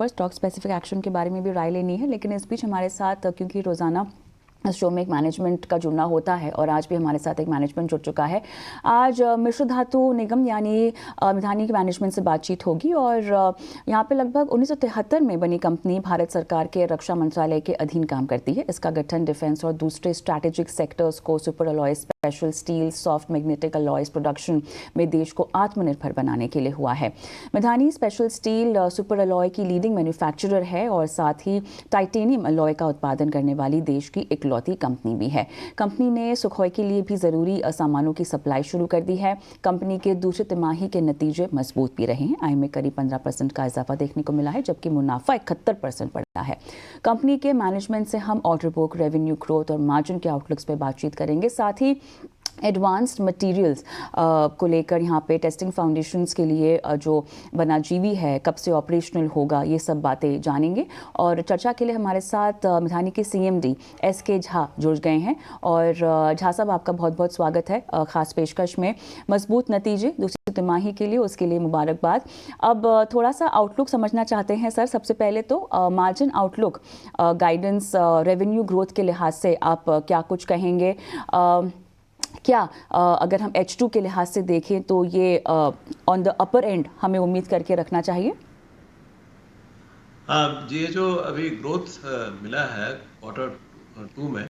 पर stock specific action के बारे में भी राय लेनी है, लेकिन इस बीच हमारे साथ क्योंकि रोज़ाना इस शो में एक मैनेजमेंट का जुड़ना होता है और आज भी हमारे साथ एक मैनेजमेंट जुड़ चुका है। आज मिश्र धातु निगम यानी मिधानी के मैनेजमेंट से बातचीत होगी और यहाँ पे लगभग 1973 में बनी कंपनी भारत सरकार के रक्षा मंत्रालय के अधीन काम करती है। इसका गठन डिफेंस और दूसरे स्ट्रैटेजिक सेक्टर्स को super alloy, special steel, soft magnetic alloys production में देश को आत्मनिर्भर बनाने के लिए हुआ है। Midhani special steel super alloy की लीडिंग मैन्युफैक्चरर है और साथ ही टाइटेनियम अलॉय का उत्पादन करने वाली देश की इकलौती कंपनी भी है। कंपनी ने सुखोई के लिए भी ज़रूरी सामानों की सप्लाई शुरू कर दी है। कंपनी के दूसरे तिमाही के नतीजे मजबूत भी रहे हैं। आय में करीब 15% का इजाफा देखने को मिला है, जबकि मुनाफा 71% बढ़ा है। कंपनी के मैनेजमेंट से हम ऑर्डर बुक, रेवेन्यू ग्रोथ और मार्जिन के आउटलुक्स पर बातचीत करेंगे। साथ ही एडवांस्ड मटेरियल्स को लेकर यहाँ पे टेस्टिंग फाउंडेशंस के लिए जो बना जीवी है कब से ऑपरेशनल होगा, ये सब बातें जानेंगे। और चर्चा के लिए हमारे साथ मिधानी के CMD SK झा जुड़ गए हैं। और झा साहब, आपका बहुत बहुत स्वागत है खास पेशकश में। मजबूत नतीजे दूसरी तिमाही के लिए, उसके लिए मुबारकबाद। अब थोड़ा सा आउटलुक समझना चाहते हैं सर। सबसे पहले तो margin outlook, guidance, revenue growth के लिहाज से आप क्या कुछ कहेंगे? क्या अगर हम H2 के लिहाज से देखें तो ये ऑन द अपर एंड हमें उम्मीद करके रखना चाहिए? हाँ जी, ये जो अभी ग्रोथ मिला है Q2 में,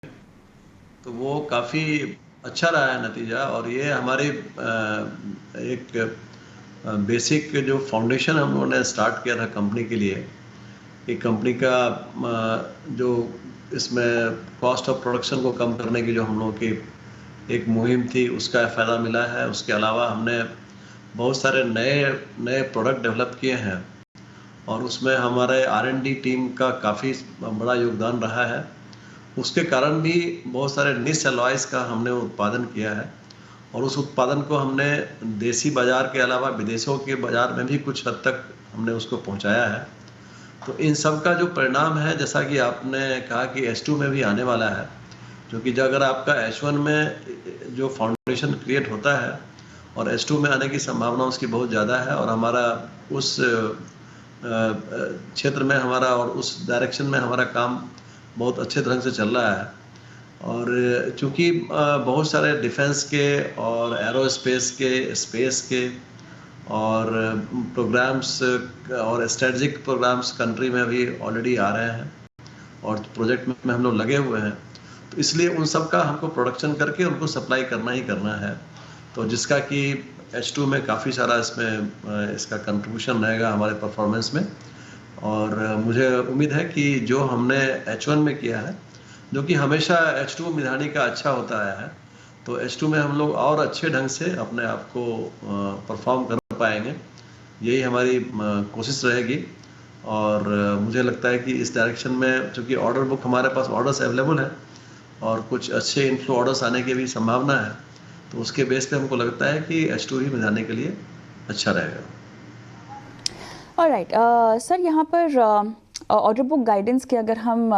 तो वो काफ़ी अच्छा रहा है नतीजा। और ये हमारी एक बेसिक जो फाउंडेशन हम लोगों ने स्टार्ट किया था कंपनी के लिए, एक कंपनी का जो इसमें कॉस्ट ऑफ प्रोडक्शन को कम करने की जो हम लोगों की एक मुहिम थी, उसका फ़ायदा मिला है। उसके अलावा हमने बहुत सारे नए प्रोडक्ट डेवलप किए हैं और उसमें हमारे R&D टीम का काफ़ी बड़ा योगदान रहा है। उसके कारण भी बहुत सारे निश अलॉयज़ का हमने उत्पादन किया है और उस उत्पादन को हमने देसी बाज़ार के अलावा विदेशों के बाज़ार में भी कुछ हद तक हमने उसको पहुंचाया है। तो इन सब का जो परिणाम है, जैसा कि आपने कहा कि H2 में भी आने वाला है, क्योंकि जो अगर आपका H1 में जो फाउंडेशन क्रिएट होता है और H2 में आने की संभावना उसकी बहुत ज़्यादा है। और हमारा उस क्षेत्र में हमारा और उस डायरेक्शन में हमारा काम बहुत अच्छे तरह से चल रहा है। और चूँकि बहुत सारे डिफेंस के और एरोस्पेस के, स्पेस के और प्रोग्राम्स और स्ट्रेटजिक प्रोग्राम्स कंट्री में भी ऑलरेडी आ रहे हैं और प्रोजेक्ट में हम लोग लगे हुए हैं, तो इसलिए उन सब का हमको प्रोडक्शन करके उनको सप्लाई करना ही करना है। तो जिसका कि H2 में काफ़ी सारा इसमें इसका कंट्रीब्यूशन रहेगा हमारे परफॉर्मेंस में। और मुझे उम्मीद है कि जो हमने H1 में किया है, जो कि हमेशा H2 मिधानी का अच्छा होता आया है, तो H2 में हम लोग और अच्छे ढंग से अपने आप को परफॉर्म कर पाएंगे, यही हमारी कोशिश रहेगी। और मुझे लगता है कि इस डायरेक्शन में, चूँकि ऑर्डर बुक हमारे पास ऑर्डर्स अवेलेबल है और कुछ अच्छे इनफ्लो ऑर्डर्स आने की भी संभावना है, तो उसके बेस पे हमको लगता है कि H2 ही मिलाने के लिए अच्छा रहेगा। ऑलराइट सर, यहाँ पर ऑर्डर बुक गाइडेंस की अगर हम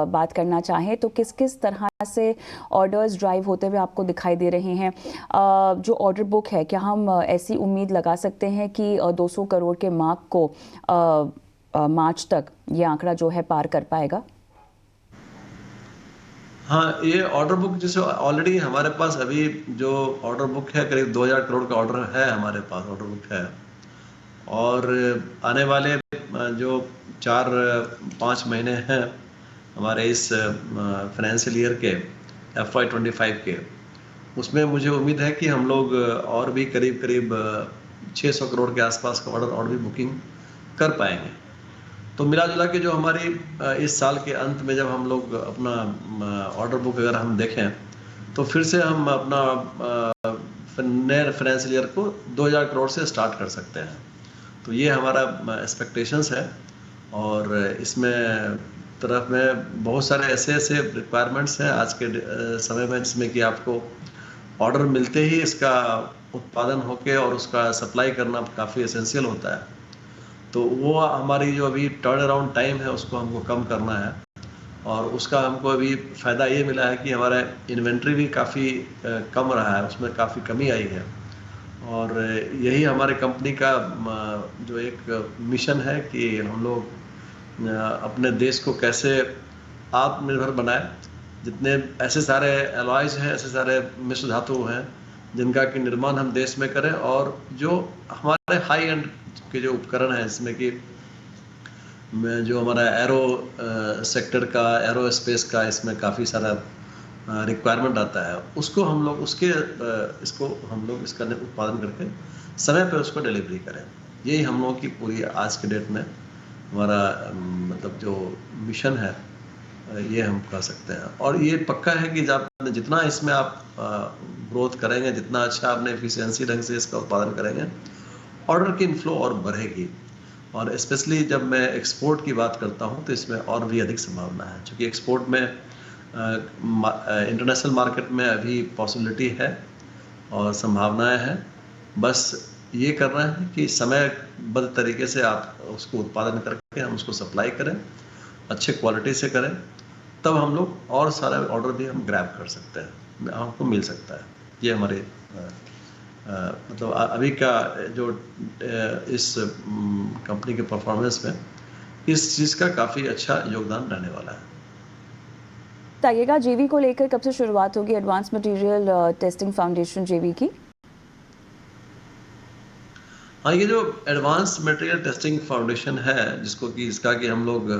बात करना चाहें तो किस किस तरह से ऑर्डर्स ड्राइव होते हुए आपको दिखाई दे रहे हैं? जो ऑर्डर बुक है, क्या हम ऐसी उम्मीद लगा सकते हैं कि 200 करोड़ के मार्क को मार्च तक ये आंकड़ा जो है पार कर पाएगा? हाँ, ये ऑर्डर बुक जैसे ऑलरेडी हमारे पास अभी जो ऑर्डर बुक है, करीब 2000 करोड़ का ऑर्डर है हमारे पास, ऑर्डर बुक है। और आने वाले जो 4-5 महीने हैं हमारे इस फाइनेंशियल ईयर के FY25 के, उसमें मुझे उम्मीद है कि हम लोग और भी करीब 600 करोड़ के आसपास का ऑर्डर और भी बुकिंग कर पाएंगे। तो मिला जुला के जो हमारी इस साल के अंत में जब हम लोग अपना ऑर्डर बुक अगर हम देखें, तो फिर से हम अपना नए फाइनेंशियल ईयर को 2000 करोड़ से स्टार्ट कर सकते हैं। तो ये हमारा एक्सपेक्टेशंस है। और इसमें तरफ में बहुत सारे ऐसे रिक्वायरमेंट्स हैं आज के समय में, जिसमें कि आपको ऑर्डर मिलते ही इसका उत्पादन होके और उसका सप्लाई करना काफ़ी एसेंशियल होता है। तो वो हमारी जो अभी टर्न अराउंड टाइम है उसको हमको कम करना है। और उसका हमको अभी फ़ायदा ये मिला है कि हमारा इन्वेंट्री भी काफ़ी कम रहा है, उसमें काफ़ी कमी आई है। और यही हमारे कंपनी का जो एक मिशन है कि हम लोग अपने देश को कैसे आत्मनिर्भर बनाए। जितने ऐसे सारे एलॉयज हैं, ऐसे सारे मिश्र धातु हैं जिनका कि निर्माण हम देश में करें, और जो हमारे हाई एंड के जो उपकरण हैं, जिसमें कि जो हमारा एरो सेक्टर का, एरो स्पेस का, इसमें काफ़ी सारा रिक्वायरमेंट आता है, उसको हम लोग इसको हम लोग इसका उत्पादन करके समय पर उसको डिलीवरी करें। यही हम लोगों की पूरी आज के डेट में हमारा मतलब जो मिशन है, ये हम कह सकते हैं। और ये पक्का है कि जब जितना इसमें आप ग्रोथ करेंगे, जितना अच्छा आपने एफिशिएंसी ढंग से इसका उत्पादन करेंगे, ऑर्डर की इनफ्लो और बढ़ेगी। और स्पेशली जब मैं एक्सपोर्ट की बात करता हूँ तो इसमें और भी अधिक संभावना है, क्योंकि एक्सपोर्ट में इंटरनेशनल मार्केट में अभी पॉसिबिलिटी है और संभावनाएं हैं। बस ये करना है कि समयबद्ध तरीके से आप उसको उत्पादन करके हम उसको सप्लाई करें, अच्छे क्वालिटी से करें, तब हम लोग और सारा ऑर्डर भी हम ग्रैब कर सकते हैं, हमको मिल सकता है। ये हमारे मतलब अभी का जो इस कंपनी के परफॉर्मेंस में इस चीज़ का काफ़ी अच्छा योगदान रहने वाला है। बताइएगा, जेवी को लेकर कब से शुरुआत होगी एडवांस मटेरियल टेस्टिंग फाउंडेशन जेवी की? हाँ, ये जो एडवांस मटेरियल टेस्टिंग फाउंडेशन है, जिसको कि इसका कि हम लोग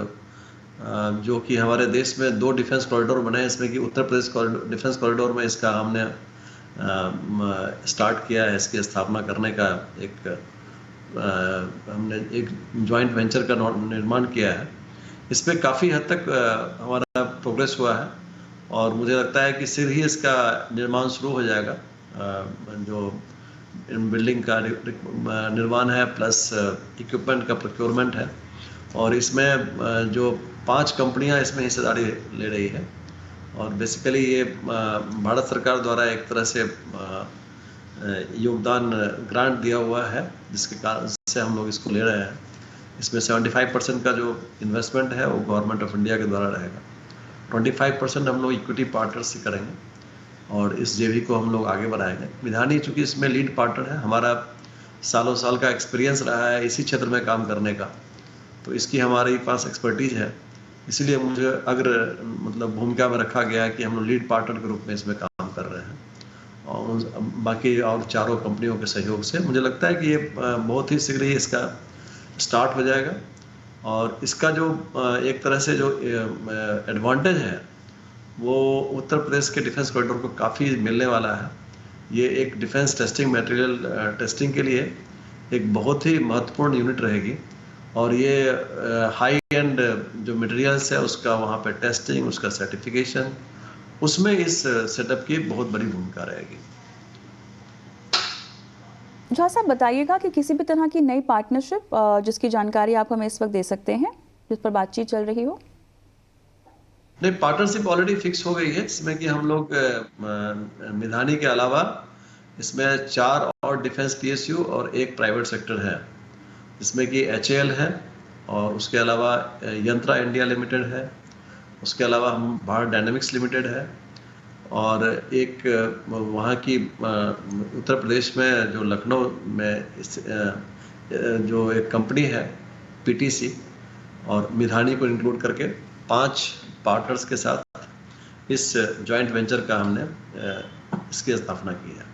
जो कि हमारे देश में 2 डिफेंस कॉरिडोर बने हैं, इसमें कि उत्तर प्रदेश डिफेंस कॉरिडोर में इसका हमने स्टार्ट किया है। इसकी स्थापना करने का हमने एक जॉइंट वेंचर का निर्माण किया है। इस पे काफ़ी हद तक हमारा प्रोग्रेस हुआ है, और मुझे लगता है कि शीघ्र ही इसका निर्माण शुरू हो जाएगा। जो बिल्डिंग का निर्माण है, प्लस इक्विपमेंट का प्रोक्योरमेंट है, और इसमें जो 5 कंपनियां इसमें हिस्सेदारी ले रही है। और बेसिकली ये भारत सरकार द्वारा एक तरह से योगदान ग्रांट दिया हुआ है, जिसके कारण से हम लोग इसको ले रहे हैं। इसमें 75% का जो इन्वेस्टमेंट है वो गवर्नमेंट ऑफ इंडिया के द्वारा रहेगा, 25% हम लोग इक्विटी पार्टनर से करेंगे, और इस जेवी को हम लोग आगे बढ़ाएंगे। मिधानी चूँकि इसमें लीड पार्टनर है, हमारा सालों साल का एक्सपीरियंस रहा है इसी क्षेत्र में काम करने का, तो इसकी हमारे पास एक्सपर्टीज है, इसीलिए मुझे मतलब भूमिका में रखा गया है कि हम लोग लीड पार्टनर के रूप में इसमें काम कर रहे हैं। और बाकी और चारों कंपनियों के सहयोग से मुझे लगता है कि ये बहुत ही शीघ्र ही इसका स्टार्ट हो जाएगा। और इसका जो एक तरह से जो एडवांटेज है, वो उत्तर प्रदेश के डिफेंस कॉरिडोर को काफ़ी मिलने वाला है। ये एक डिफेंस टेस्टिंग मटेरियल टेस्टिंग के लिए एक बहुत ही महत्वपूर्ण यूनिट रहेगी, और ये हाई एंड जो मटेरियल्स है उसका वहाँ पे टेस्टिंग, उसका सर्टिफिकेशन, उसमें इस सेटअप की बहुत बड़ी भूमिका रहेगी। झा साहब, बताइएगा कि किसी भी तरह की नई पार्टनरशिप जिसकी जानकारी आप हमें इस वक्त दे सकते हैं, जिस पर बातचीत चल रही हो? नहीं, पार्टनरशिप ऑलरेडी फिक्स हो गई है, इसमें कि हम लोग मिधानी के अलावा इसमें 4 और डिफेंस पीएसयू और 1 प्राइवेट सेक्टर है, जिसमें कि एचएएल है, और उसके अलावा यंत्रा इंडिया लिमिटेड है, उसके अलावा हम भारत डायनेमिक्स लिमिटेड है, और एक वहाँ की उत्तर प्रदेश में जो लखनऊ में जो एक कंपनी है पीटीसी, और मिधानी को इंक्लूड करके 5 पार्टनर्स के साथ इस जॉइंट वेंचर का हमने इसकी स्थापना की है।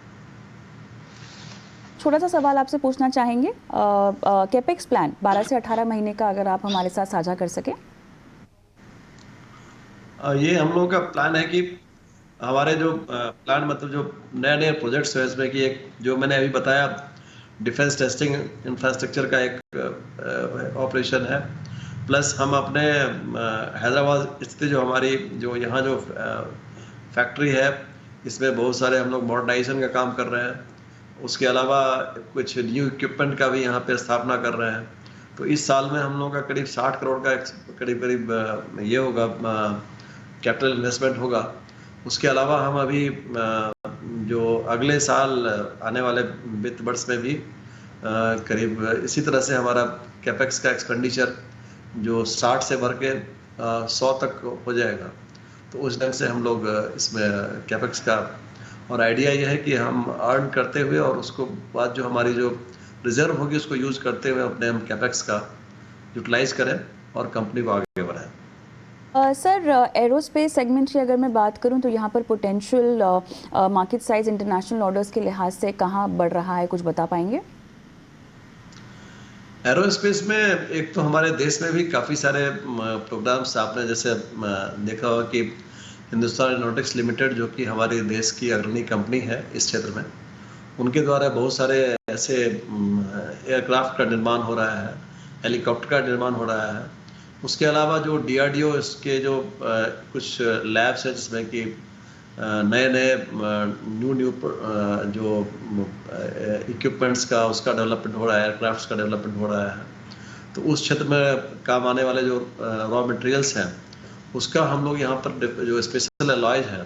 छोटा सा सवाल आपसे पूछना चाहेंगे, कैपेक्स प्लान 12 से 18 महीने का अगर आप हमारे साथ साझा कर सकें। ये हम लोगों का प्लान है कि हमारे जो प्लान मतलब जो नए नए प्रोजेक्ट्स है, इसमें कि एक जो मैंने अभी बताया डिफेंस टेस्टिंग इंफ्रास्ट्रक्चर का एक ऑपरेशन है, प्लस हम अपने हैदराबाद स्थित जो हमारी जो यहाँ जो फैक्ट्री है, इसमें बहुत सारे हम लोग मॉडर्नाइजेशन का काम कर रहे हैं। उसके अलावा कुछ न्यू इक्विपमेंट का भी यहाँ पे स्थापना कर रहे हैं। तो इस साल में हम लोगों का करीब 60 करोड़ का करीब ये होगा, कैपिटल इन्वेस्टमेंट होगा। उसके अलावा हम अभी जो अगले साल आने वाले वित्त वर्ष में भी करीब इसी तरह से हमारा कैपेक्स का एक्सपेंडिचर जो 60 से बढ़ के 100 तक हो जाएगा। तो उस ढंग से हम लोग इसमें कैपेक्स का और आइडिया ये है कि हम अर्न करते हुए और उसको बाद जो हमारी जो रिजर्व होगी उसको यूज़ करते हुए अपने हम कैपेक्स का यूटिलाइज करें और कंपनी को आगे बढ़ाएं। सर, एरोस्पेस सेगमेंट की अगर मैं बात करूं तो यहाँ पर potential market size international orders के लिहाज से कहाँ बढ़ रहा है, कुछ बता पाएंगे? एरोस्पेस में एक तो हमारे देश में भी काफ़ी सारे प्रोग्राम्स आपने जैसे देखा होगा कि हिंदुस्तान एरोनॉटिक्स लिमिटेड जो कि हमारे देश की अग्रणी कंपनी है इस क्षेत्र में, उनके द्वारा बहुत सारे ऐसे एयरक्राफ्ट का निर्माण हो रहा है, हेलीकॉप्टर का निर्माण हो रहा है। उसके अलावा जो DRDO इसके जो कुछ लैब्स हैं जिसमें कि नए नए न्यू जो इक्विपमेंट्स का उसका डेवलपमेंट हो रहा है, एयरक्राफ्ट्स का डेवलपमेंट हो रहा है। तो उस क्षेत्र में काम आने वाले जो रॉ मटेरियल्स हैं उसका हम लोग यहाँ पर जो स्पेशल अलॉयज है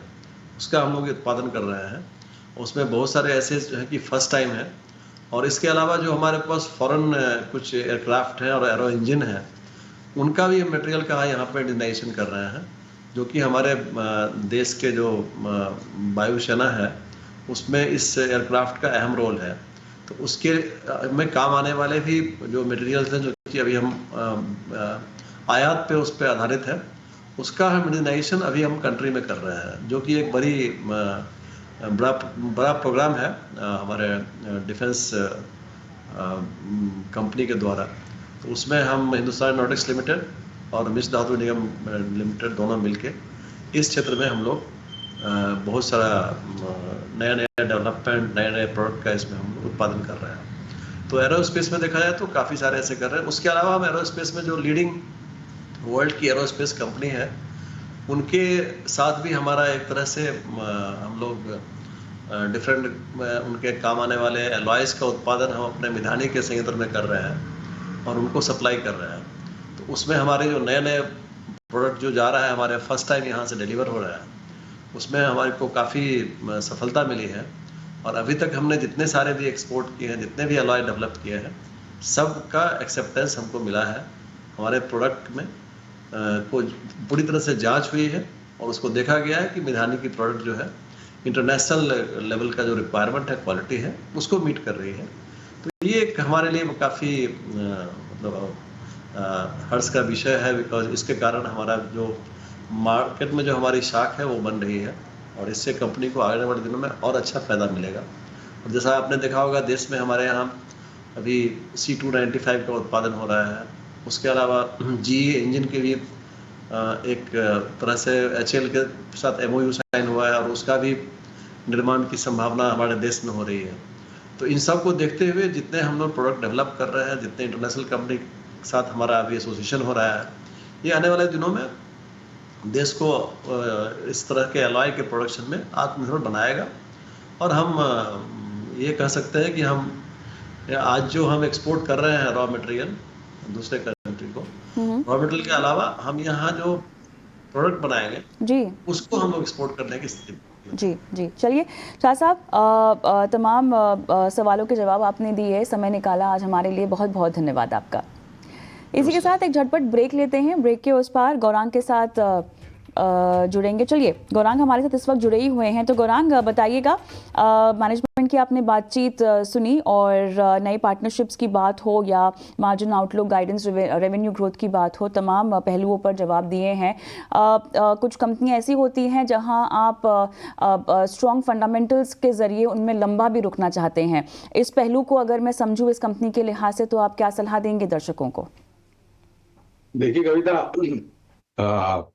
उसका हम लोग उत्पादन कर रहे हैं। उसमें बहुत सारे ऐसे जो है कि फर्स्ट टाइम है। और इसके अलावा जो हमारे पास फॉरेन कुछ एयरक्राफ्ट हैं और एरो इंजन है, उनका भी मटेरियल का यहाँ पर डिजाइनेशन कर रहे हैं, जो कि हमारे देश के जो वायुसेना है उसमें इस एयरक्राफ्ट का अहम रोल है। तो उसके में काम आने वाले भी जो मटेरियल्स हैं जो कि अभी हम आयात पे उस पर आधारित है, उसका हम डिजाइनेशन अभी हम कंट्री में कर रहे हैं, जो कि एक बड़ा प्रोग्राम है हमारे डिफेंस कंपनी के द्वारा। तो उसमें हम हिंदुस्तान एरोनॉटिक्स लिमिटेड और मिश्र धातु निगम लिमिटेड दोनों मिलके इस क्षेत्र में हम लोग बहुत सारा नया नया डेवलपमेंट, नए नए प्रोडक्ट का इसमें हम उत्पादन कर रहे हैं। तो एरोस्पेस में देखा जाए तो काफ़ी सारे ऐसे कर रहे हैं। उसके अलावा हम एरोस्पेस में जो लीडिंग वर्ल्ड की एरोस्पेस कंपनी है उनके साथ भी हमारा एक तरह से हम लोग डिफरेंट उनके काम आने वाले एलॉयज़ का उत्पादन हम अपने मिधानी के संयंत्र में कर रहे हैं और उनको सप्लाई कर रहे हैं। तो उसमें हमारे जो नए नए प्रोडक्ट जो जा रहा है, हमारे फर्स्ट टाइम यहाँ से डिलीवर हो रहा है, उसमें हमारे को काफ़ी सफलता मिली है। और अभी तक हमने जितने सारे भी एक्सपोर्ट किए हैं, जितने भी अलॉय डेवलप किए हैं, सब का एक्सेप्टेंस हमको मिला है। हमारे प्रोडक्ट में को पूरी तरह से जांच हुई है और उसको देखा गया है कि मिधानी की प्रोडक्ट जो है इंटरनेशनल लेवल का जो रिक्वायरमेंट है, क्वालिटी है, उसको मीट कर रही है। तो ये एक हमारे लिए काफ़ी मतलब हर्ष का विषय है, बिकॉज इसके कारण हमारा जो मार्केट में जो हमारी शाख है वो बन रही है और इससे कंपनी को आने वाले दिनों में और अच्छा फ़ायदा मिलेगा। और जैसा आपने देखा होगा देश में हमारे यहाँ अभी C295 का उत्पादन हो रहा है। उसके अलावा GE इंजन के भी एक तरह से HAL के साथ MOU साइन हुआ है और उसका भी निर्माण की संभावना हमारे देश में हो रही है। तो इन सब को देखते हुए जितने हम लोग प्रोडक्ट डेवलप कर रहे हैं, जितने इंटरनेशनल कंपनी के साथ हमारा अभी एसोसिएशन हो रहा है, ये आने वाले दिनों में देश को इस तरह के अलॉय के प्रोडक्शन में आत्मनिर्भर बनाएगा। और हम ये कह सकते हैं कि हम आज जो हम एक्सपोर्ट कर रहे हैं रॉ मटेरियल दूसरे कंट्री को, रॉ मटेरियल के अलावा हम यहाँ जो प्रोडक्ट बनाएंगे जी, उसको हम लोग एक्सपोर्ट करने की स्थिति में। जी, जी। चलिए शाह साहब, तमाम सवालों के जवाब आपने दिए, समय निकाला आज हमारे लिए, बहुत बहुत धन्यवाद आपका। इसी के साथ एक झटपट ब्रेक लेते हैं। ब्रेक के उस पार गौरांग के साथ जुड़ेंगे। चलिए, गौरांग हमारे साथ इस वक्त जुड़े ही हुए हैं। तो गौरांग, बताइएगा, मैनेजमेंट की आपने बातचीत सुनी और नई पार्टनरशिप्स की बात हो या margin outlook, guidance, revenue growth की बात हो, तमाम पहलुओं पर जवाब दिए हैं। कुछ कंपनियां ऐसी होती हैं जहां आप स्ट्रॉन्ग फंडामेंटल्स के जरिए उनमें लंबा भी रुकना चाहते हैं। इस पहलू को अगर मैं समझूं इस कंपनी के लिहाज से, तो आप क्या सलाह देंगे दर्शकों को? देखिए कविता,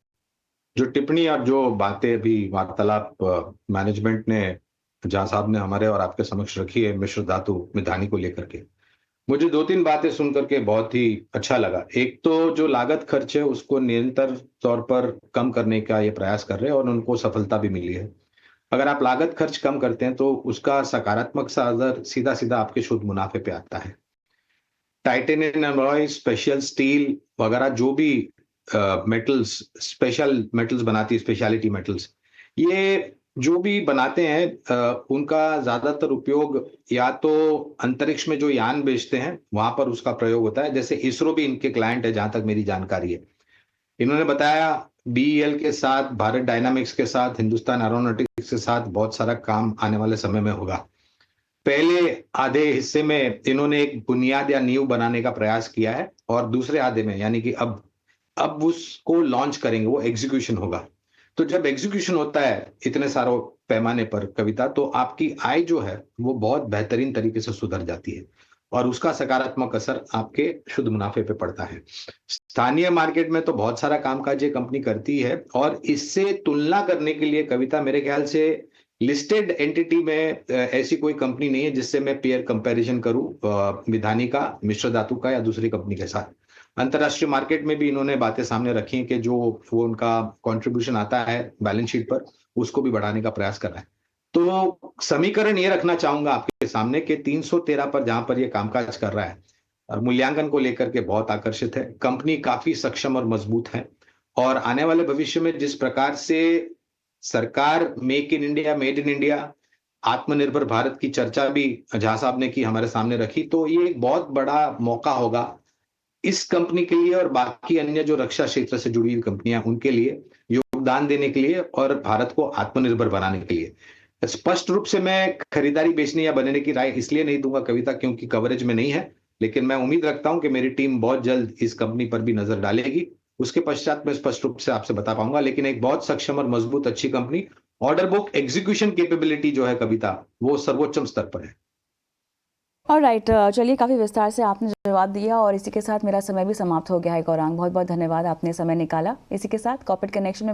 जो टिप्पणी और जो बातें भी वार्तालाप मैनेजमेंट ने, जहां साहब ने हमारे और आपके समक्ष रखी है मिश्र धातु मिधानी को लेकर के, मुझे 2-3 बातें सुन करके बहुत ही अच्छा लगा। एक तो जो लागत खर्च है उसको निरंतर तौर पर कम करने का ये प्रयास कर रहे हैं और उनको सफलता भी मिली है। अगर आप लागत खर्च कम करते हैं तो उसका सकारात्मक सा असर सीधा सीधा आपके शुद्ध मुनाफे पे आता है। टाइटेनियम एलॉय, स्पेशल स्टील वगैरह जो भी मेटल्स, स्पेशल मेटल्स बनाती है, स्पेशलिटी मेटल्स, ये जो भी बनाते हैं उनका ज्यादातर उपयोग या तो अंतरिक्ष में जो यान बेचते हैं वहां पर उसका प्रयोग होता है। जैसे इसरो भी इनके क्लाइंट है जहां तक मेरी जानकारी है। इन्होंने बताया बीईएल के साथ, भारत डायनामिक्स के साथ, हिंदुस्तान एरोनॉटिक्स के साथ बहुत सारा काम आने वाले समय में होगा। पहले आधे हिस्से में इन्होंने एक बुनियाद या नींव बनाने का प्रयास किया है और दूसरे आधे में यानी कि अब उसको लॉन्च करेंगे, वो एग्जीक्यूशन होगा। तो जब एग्जीक्यूशन होता है इतने सारे पैमाने पर कविता, तो आपकी आय जो है वो बहुत बेहतरीन तरीके से सुधर जाती है और उसका सकारात्मक असर आपके शुद्ध मुनाफे पे पड़ता है। स्थानीय मार्केट में तो बहुत सारा कामकाज ये कंपनी करती है और इससे तुलना करने के लिए कविता मेरे ख्याल से लिस्टेड एंटिटी में ऐसी कोई कंपनी नहीं है जिससे मैं पेयर कंपैरिजन करूं विधानी का, मिश्र धातु का या दूसरी कंपनी के साथ। अंतरराष्ट्रीय मार्केट में भी इन्होंने बातें सामने रखी कि जो वो उनका कंट्रीब्यूशन आता है बैलेंस शीट पर, उसको भी बढ़ाने का प्रयास कर रहा है। तो समीकरण ये रखना चाहूंगा आपके सामने कि 313 पर जहां पर ये कामकाज कर रहा है और मूल्यांकन को लेकर के बहुत आकर्षित है, कंपनी काफी सक्षम और मजबूत है और आने वाले भविष्य में जिस प्रकार से सरकार make in India, made in India, आत्मनिर्भर भारत की चर्चा भी झा साहब ने की, हमारे सामने रखी, तो ये एक बहुत बड़ा मौका होगा इस कंपनी के लिए और बाकी अन्य जो रक्षा क्षेत्र से जुड़ी हुई कंपनियां उनके लिए योगदान देने के लिए और भारत को आत्मनिर्भर बनाने के लिए। स्पष्ट रूप से मैं खरीदारी, बेचने या बनने की राय इसलिए नहीं दूंगा कविता क्योंकि कवरेज में नहीं है, लेकिन मैं उम्मीद रखता हूं कि मेरी टीम बहुत जल्द इस कंपनी पर भी नजर डालेगी। उसके पश्चात मैं स्पष्ट रूप से आपसे बता पाऊंगा, लेकिन एक बहुत सक्षम और मजबूत अच्छी company, order book execution capability जो है कविता, वो सर्वोच्च स्तर पर है। और राइट, चलिए, काफ़ी विस्तार से आपने जवाब दिया और इसी के साथ मेरा समय भी समाप्त हो गया है। गौरांग, बहुत बहुत धन्यवाद, आपने समय निकाला। इसी के साथ कॉर्पोरेट कनेक्शन में